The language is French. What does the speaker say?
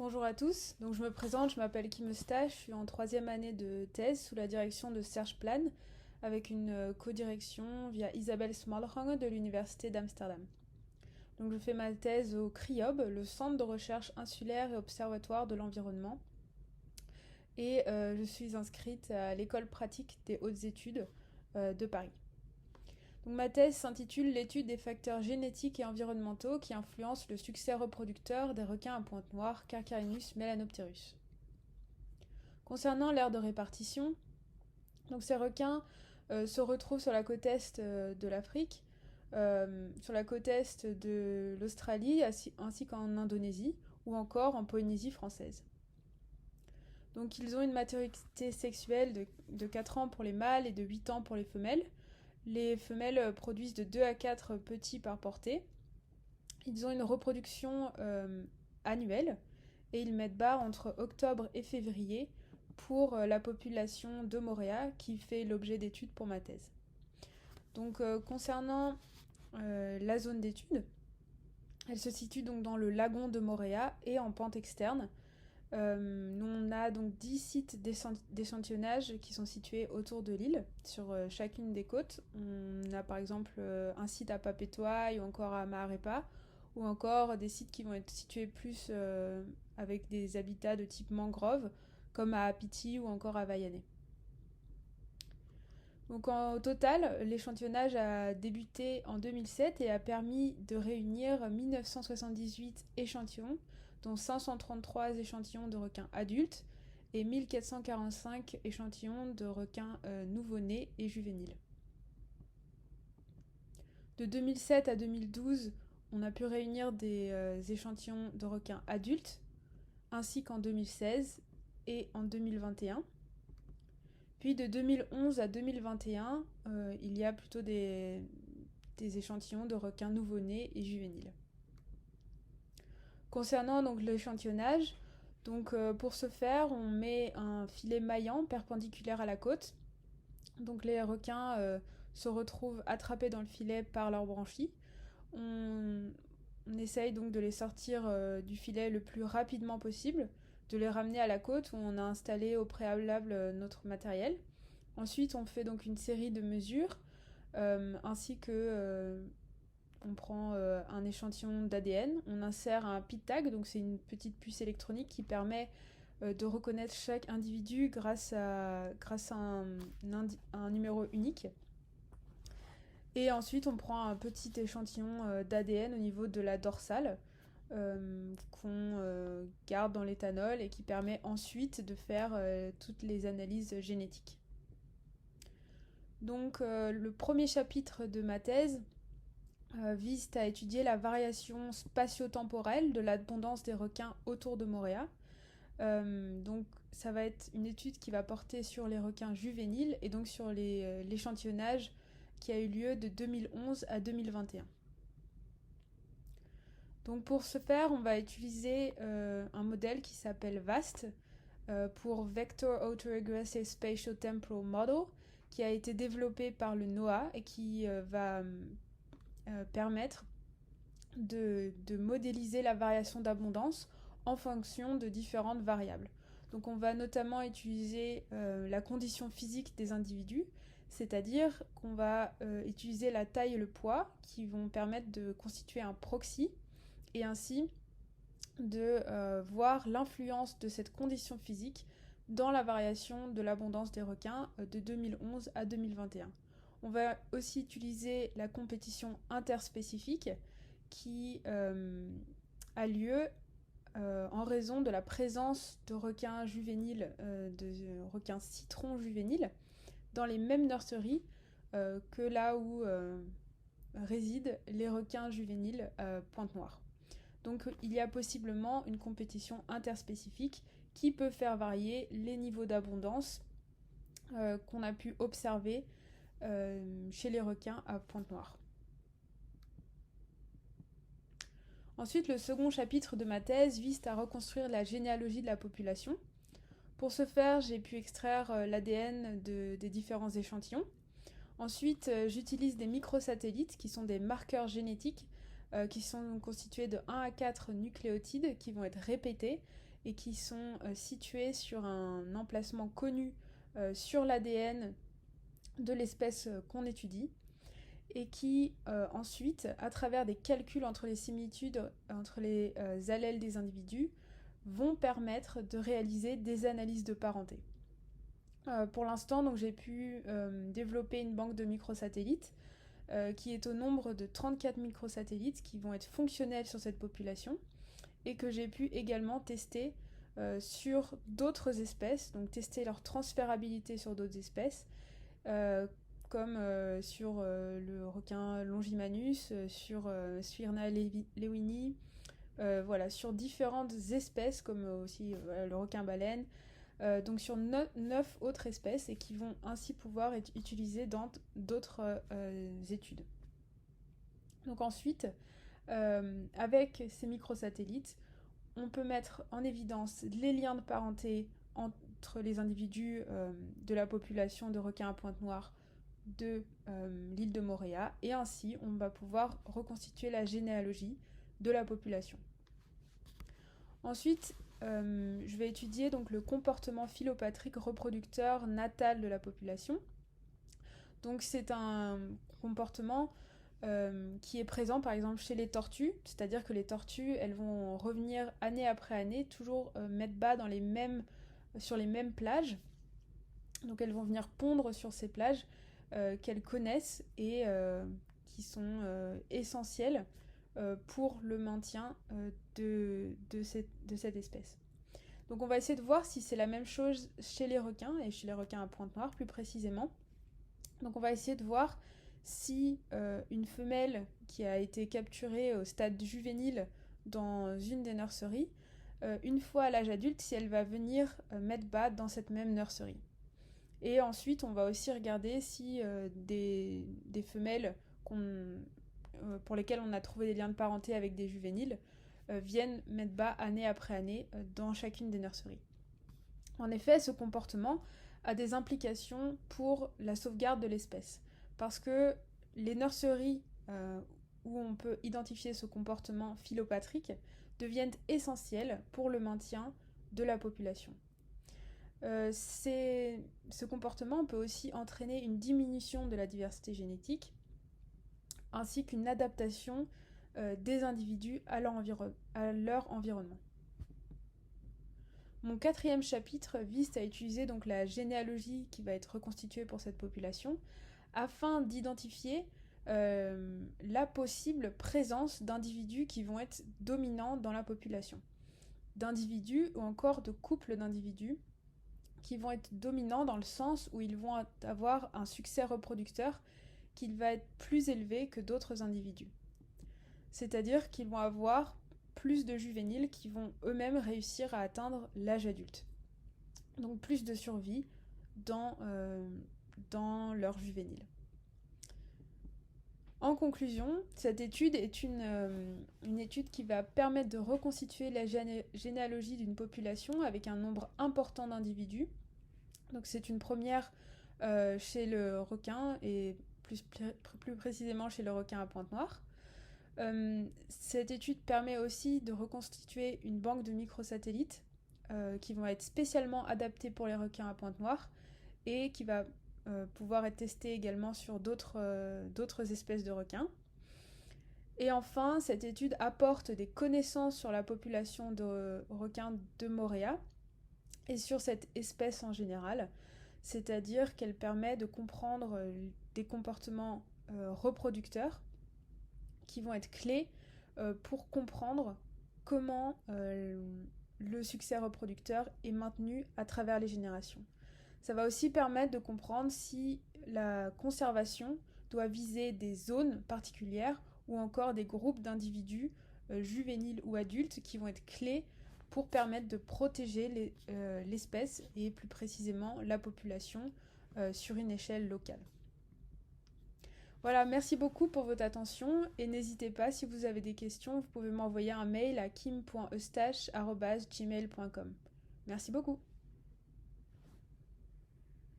Bonjour à tous, donc je me présente, je m'appelle Kim Eustache, je suis en troisième année de thèse sous la direction de Serge Plan avec une co-direction via Isabelle Smalhang de l'Université d'Amsterdam. Donc je fais ma thèse au CRIOB, le Centre de recherche insulaire et observatoire de l'environnement, et je suis inscrite à l'École pratique des hautes études de Paris. Donc ma thèse s'intitule L'étude des facteurs génétiques et environnementaux qui influencent le succès reproducteur des requins à pointe noire Carcharinus melanopterus. Concernant l'aire de répartition, donc ces requins se retrouvent sur la côte est de l'Afrique, sur la côte est de l'Australie ainsi qu'en Indonésie ou encore en Polynésie française. Donc ils ont une maturité sexuelle de 4 ans pour les mâles et de 8 ans pour les femelles. Les femelles produisent de 2 à 4 petits par portée. Ils ont une reproduction annuelle et ils mettent bas entre octobre et février pour la population de Moorea qui fait l'objet d'études pour ma thèse. Donc concernant la zone d'étude, elle se situe donc dans le lagon de Moorea et en pente externe. Nous on a donc 10 sites d'échantillonnage qui sont situés autour de l'île, sur chacune des côtes. On a par exemple un site à Papetoa ou encore à Maarepa, ou encore des sites qui vont être situés plus avec des habitats de type mangrove, comme à Apiti ou encore à Waianae. Donc au total, l'échantillonnage a débuté en 2007 et a permis de réunir 1978 échantillons, dont 533 échantillons de requins adultes et 1445 échantillons de requins nouveau-nés et juvéniles. De 2007 à 2012, on a pu réunir des échantillons de requins adultes, ainsi qu'en 2016 et en 2021. Puis de 2011 à 2021, il y a plutôt des échantillons de requins nouveau-nés et juvéniles. Concernant donc l'échantillonnage, donc pour ce faire, on met un filet maillant perpendiculaire à la côte. Donc les requins se retrouvent attrapés dans le filet par leurs branchies. On essaye donc de les sortir du filet le plus rapidement possible, de les ramener à la côte où on a installé au préalable notre matériel. Ensuite, on fait donc une série de mesures, ainsi que on prend un échantillon d'ADN, on insère un PIT tag, donc c'est une petite puce électronique qui permet de reconnaître chaque individu grâce à un numéro unique. Et ensuite, on prend un petit échantillon d'ADN au niveau de la dorsale qu'on garde dans l'éthanol et qui permet ensuite de faire toutes les analyses génétiques. Donc le premier chapitre de ma thèse vise à étudier la variation spatio-temporelle de l'abondance des requins autour de Moorea. Donc ça va être une étude qui va porter sur les requins juvéniles et donc sur l'échantillonnage qui a eu lieu de 2011 à 2021. Donc pour ce faire, on va utiliser un modèle qui s'appelle VAST pour Vector Autoregressive Spatio-Temporal Model, qui a été développé par le NOAA et qui va permettre de modéliser la variation d'abondance en fonction de différentes variables. Donc on va notamment utiliser la condition physique des individus, c'est-à-dire qu'on va utiliser la taille et le poids qui vont permettre de constituer un proxy et ainsi de voir l'influence de cette condition physique dans la variation de l'abondance des requins de 2011 à 2021. On va aussi utiliser la compétition interspécifique qui a lieu en raison de la présence de requins juvéniles, de requins citrons juvéniles, dans les mêmes nurseries que là où résident les requins juvéniles Pointe-Noire. Donc il y a possiblement une compétition interspécifique qui peut faire varier les niveaux d'abondance qu'on a pu observer chez les requins à Pointe-Noire. Ensuite, le second chapitre de ma thèse vise à reconstruire la généalogie de la population. Pour ce faire, j'ai pu extraire l'ADN des différents échantillons. Ensuite, j'utilise des microsatellites qui sont des marqueurs génétiques qui sont constitués de 1 à 4 nucléotides qui vont être répétés et qui sont situés sur un emplacement connu sur l'ADN de l'espèce qu'on étudie, et qui ensuite, à travers des calculs entre les similitudes entre les allèles des individus, vont permettre de réaliser des analyses de parenté. Pour l'instant, donc, j'ai pu développer une banque de microsatellites qui est au nombre de 34 microsatellites qui vont être fonctionnels sur cette population et que j'ai pu également tester sur d'autres espèces, donc tester leur transférabilité sur d'autres espèces, comme sur le requin Longimanus, sur Sphyrna lewini, voilà, sur différentes espèces comme aussi le requin-baleine, donc sur 9 autres espèces et qui vont ainsi pouvoir être utilisées dans d'autres études. Donc ensuite, avec ces microsatellites, on peut mettre en évidence les liens de parenté entre les individus de la population de requins à pointe noire de l'île de Moorea, et ainsi on va pouvoir reconstituer la généalogie de la population. Ensuite, je vais étudier donc le comportement philopatrique reproducteur natal de la population. Donc c'est un comportement qui est présent par exemple chez les tortues, c'est-à-dire que les tortues, elles vont revenir année après année, toujours mettre bas sur les mêmes plages. Donc elles vont venir pondre sur ces plages qu'elles connaissent et qui sont essentielles pour le maintien de cette espèce. Donc on va essayer de voir si c'est la même chose chez les requins, et chez les requins à pointe noire plus précisément. Donc on va essayer de voir si une femelle qui a été capturée au stade juvénile dans une des nurseries, une fois à l'âge adulte, si elle va venir mettre bas dans cette même nurserie. Et ensuite, on va aussi regarder si des femelles pour lesquelles on a trouvé des liens de parenté avec des juvéniles viennent mettre bas année après année dans chacune des nurseries. En effet, ce comportement a des implications pour la sauvegarde de l'espèce, parce que les nurseries où on peut identifier ce comportement philopatrique deviennent essentielles pour le maintien de la population. Ce comportement peut aussi entraîner une diminution de la diversité génétique, ainsi qu'une adaptation des individus à leur environnement. Mon 4e chapitre vise à utiliser donc la généalogie qui va être reconstituée pour cette population afin d'identifier la possible présence d'individus qui vont être dominants dans la population, d'individus ou encore de couples d'individus qui vont être dominants dans le sens où ils vont avoir un succès reproducteur qui va être plus élevé que d'autres individus. C'est-à-dire qu'ils vont avoir plus de juvéniles qui vont eux-mêmes réussir à atteindre l'âge adulte. Donc plus de survie dans leur juvénile. En conclusion, cette étude est une étude qui va permettre de reconstituer la généalogie d'une population avec un nombre important d'individus. Donc c'est une première chez le requin et plus précisément chez le requin à pointe noire. Cette étude permet aussi de reconstituer une banque de microsatellites qui vont être spécialement adaptés pour les requins à pointe noire et qui va pouvoir être testé également sur d'autres espèces de requins. Et enfin, cette étude apporte des connaissances sur la population de requins de Moorea et sur cette espèce en général, c'est-à-dire qu'elle permet de comprendre des comportements reproducteurs qui vont être clés pour comprendre comment le succès reproducteur est maintenu à travers les générations. Ça va aussi permettre de comprendre si la conservation doit viser des zones particulières ou encore des groupes d'individus juvéniles ou adultes qui vont être clés pour permettre de protéger l'espèce et plus précisément la population sur une échelle locale. Voilà, merci beaucoup pour votre attention et n'hésitez pas, si vous avez des questions, vous pouvez m'envoyer un mail à kim.eustache@gmail.com. Merci beaucoup.